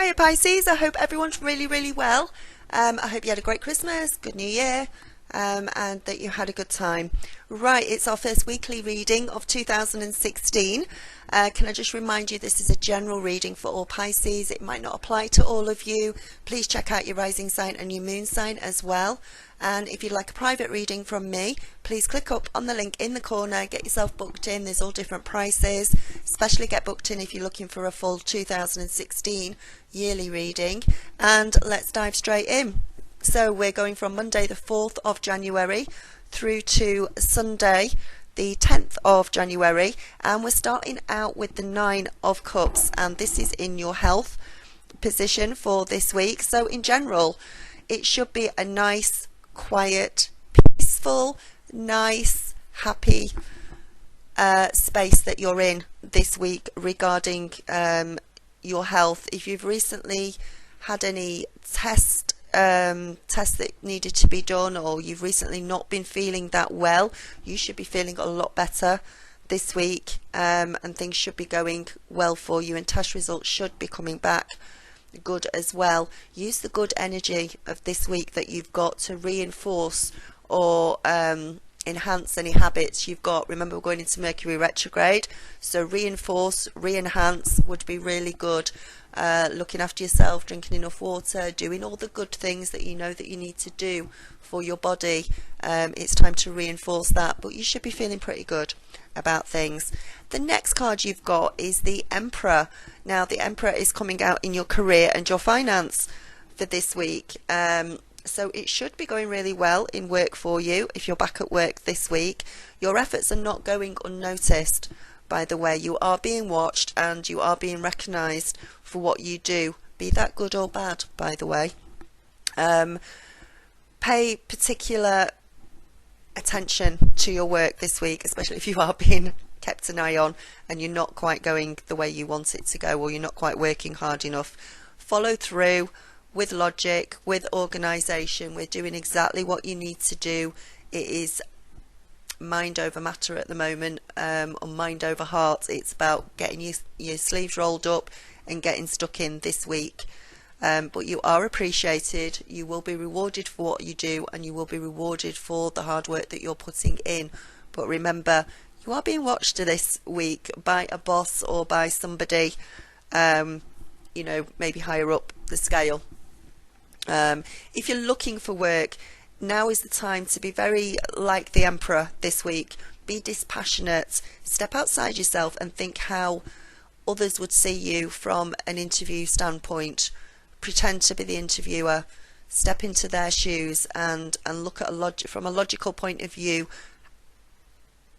Hiya Pisces, I hope everyone's really well. I hope you had a great Christmas, good New Year, and that you had a good time. Right, it's our first weekly reading of 2016. Can I just remind you this is a general reading for all Pisces. It might not apply to all of you. Please check out your rising sign and your moon sign as well. And if you'd like a private reading from me, please click up on the link in the corner, get yourself booked in. There's all different prices, especially get booked in if you're looking for a full 2016 yearly reading. And let's dive straight in. So we're going from Monday the 4th of January through to Sunday the 10th of January, and we're starting out with the 9 of Cups, and this is in your health position for this week. So in general, it should be a nice, quiet, peaceful, nice, happy space that you're in this week regarding your health. If you've recently had any tests that needed to be done, or you've recently not been feeling that well, you should be feeling a lot better this week, and things should be going well for you, and test results should be coming back good as well. Use the good energy of this week that you've got to reinforce or enhance any habits you've got. Remember, we're going into Mercury retrograde, so reinforce, re-enhance would be really good. Looking after yourself, drinking enough water, doing all the good things that you know that you need to do for your body. It's time to reinforce that, but you should be feeling pretty good about things. The next card you've got is the Emperor. Now the Emperor is coming out in your career and your finance for this week. So it should be going really well in work for you if you're back at work this week. Your efforts are not going unnoticed. By the way, you are being watched and you are being recognised for what you do, be that good or bad, by the way. Pay particular attention to your work this week, especially if you are being kept an eye on and you're not quite going the way you want it to go, or you're not quite working hard enough. Follow through with logic, with organisation. We're doing exactly what you need to do. It is mind over matter at the moment, or mind over heart. It's about getting your sleeves rolled up and getting stuck in this week. But you are appreciated, you will be rewarded for what you do, and you will be rewarded for the hard work that you're putting in. But remember, you are being watched this week by a boss or by somebody, you know, maybe higher up the scale. If you're looking for work, now is the time to be very like the Emperor this week. Be dispassionate, step outside yourself and think how others would see you from an interview standpoint. Pretend to be the interviewer, step into their shoes and look at from a logical point of view.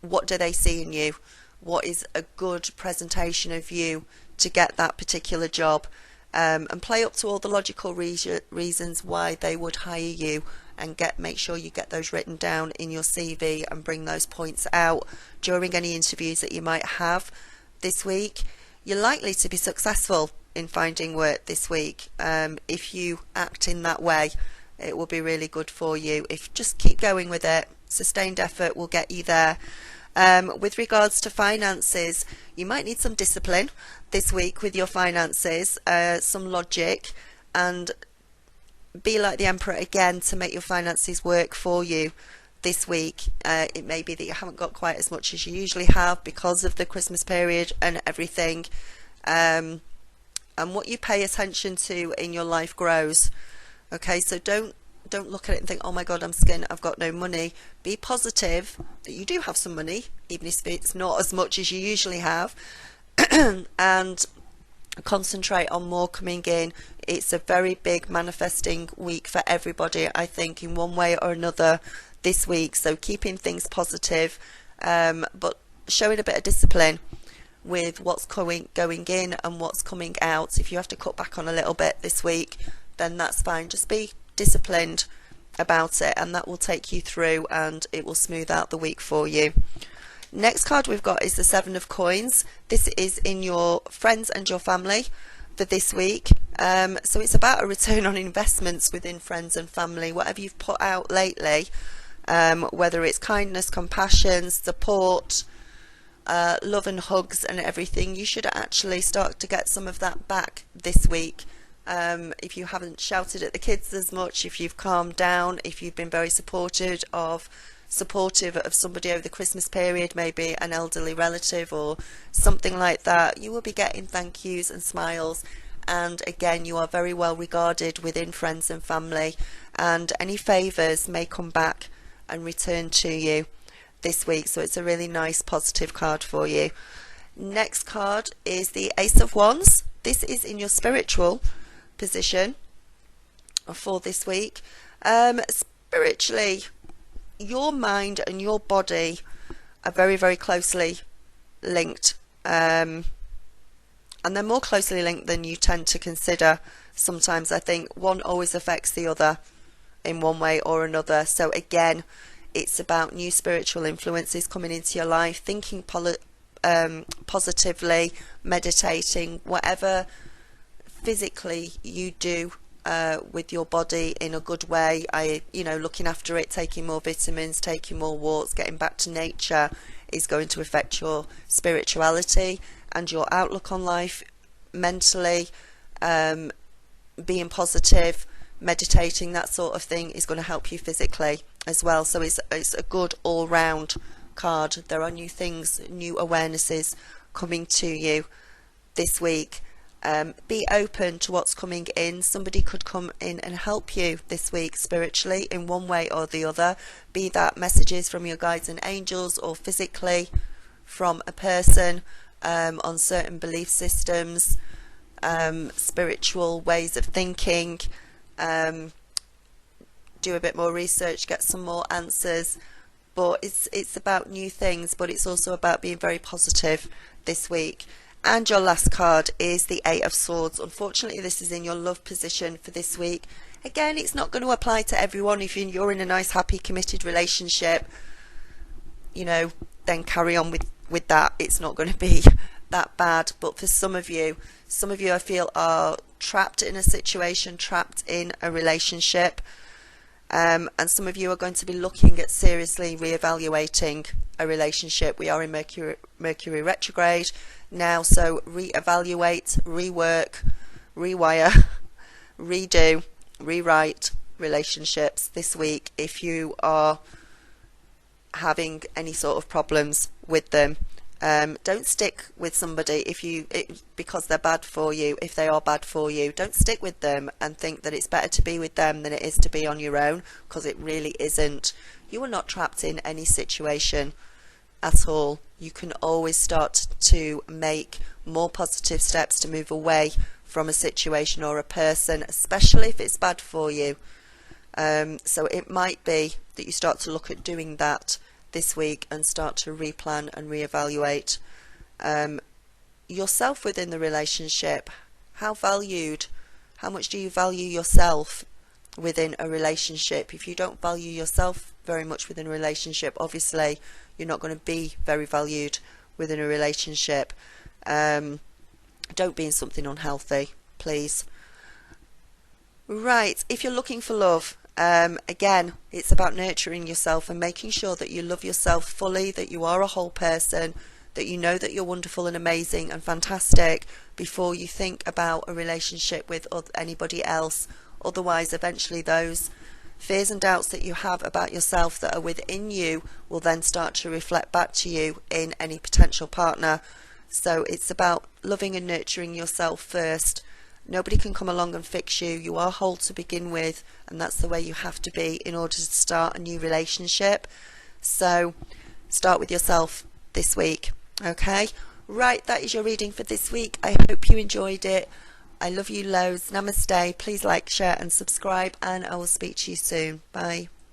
What do they see in you? What is a good presentation of you to get that particular job? And play up to all the logical reasons why they would hire you, and make sure you get those written down in your CV and bring those points out during any interviews that you might have this week. You're likely to be successful in finding work this week. If you act in that way, it will be really good for you. Just keep going with it. Sustained effort will get you there. With regards to finances, you might need some discipline this week with your finances, some logic, and be like the Emperor again to make your finances work for you this week. It may be that you haven't got quite as much as you usually have because of the Christmas period and everything, and what you pay attention to in your life grows. Okay, so don't look at it and think, oh my god, I'm skint, I've got no money. Be positive that you do have some money, even if it's not as much as you usually have, and concentrate on more coming in. It's a very big manifesting week for everybody, I think, in one way or another this week. So keeping things positive, but showing a bit of discipline with what's going in and what's coming out. If you have to cut back on a little bit this week, then that's fine. Just be disciplined about it, and that will take you through and it will smooth out the week for you. Next card we've got is the 7 of Coins. This is in your friends and your family for this week. So it's about a return on investments within friends and family. Whatever you've put out lately, whether it's kindness, compassion, support, love and hugs and everything, you should actually start to get some of that back this week. if you haven't shouted at the kids as much, if you've calmed down, if you've been very supportive of somebody over the Christmas period, maybe an elderly relative or something like that, you will be getting thank yous and smiles. And again, you are very well regarded within friends and family, and any favours may come back and return to you this week. So it's a really nice positive card for you. Next card is the Ace of Wands. This is in your spiritual position for this week. Spiritually, your mind and your body are very, very closely linked, and they're more closely linked than you tend to consider. Sometimes I think one always affects the other in one way or another. So again, it's about new spiritual influences coming into your life, thinking positively, meditating, whatever physically you do with your body in a good way. Looking after it, taking more vitamins, taking more walks, getting back to nature is going to affect your spirituality and your outlook on life mentally. Being positive, meditating, that sort of thing is going to help you physically as well. So it's a good all-round card. There are new things, new awarenesses coming to you this week. Be open to what's coming in. Somebody could come in and help you this week spiritually in one way or the other, be that messages from your guides and angels or physically from a person on certain belief systems, spiritual ways of thinking. Do a bit more research, get some more answers. But it's about new things, but it's also about being very positive this week. And your last card is the Eight of Swords. Unfortunately, this is in your love position for this week. Again, it's not going to apply to everyone. If you're in a nice, happy, committed relationship, then carry on with that. It's not going to be that bad. But for some of you I feel are trapped in a situation, trapped in a relationship. And some of you are going to be looking at seriously reevaluating a relationship. We are in Mercury retrograde now, so reevaluate, rework, rewire, redo, rewrite relationships this week if you are having any sort of problems with them. Don't stick with somebody because they're bad for you. If they are bad for you, don't stick with them and think that it's better to be with them than it is to be on your own, because it really isn't. You are not trapped in any situation at all. You can always start to make more positive steps to move away from a situation or a person, especially if it's bad for you. So it might be that you start to look at doing that this week and start to replan and reevaluate yourself within the relationship. How much do you value yourself within a relationship? If you don't value yourself very much within a relationship, obviously you're not going to be very valued within a relationship. Don't be in something unhealthy, please. Right, if you're looking for love, again, it's about nurturing yourself and making sure that you love yourself fully, that you are a whole person, that you know that you're wonderful and amazing and fantastic before you think about a relationship with anybody else. Otherwise, eventually those fears and doubts that you have about yourself that are within you will then start to reflect back to you in any potential partner. So it's about loving and nurturing yourself first. Nobody can come along and fix you. You are whole to begin with, and that's the way you have to be in order to start a new relationship. So start with yourself this week. Okay, right, that is your reading for this week. I hope you enjoyed it. I love you loads. Namaste. Please like, share and subscribe, and I will speak to you soon. Bye.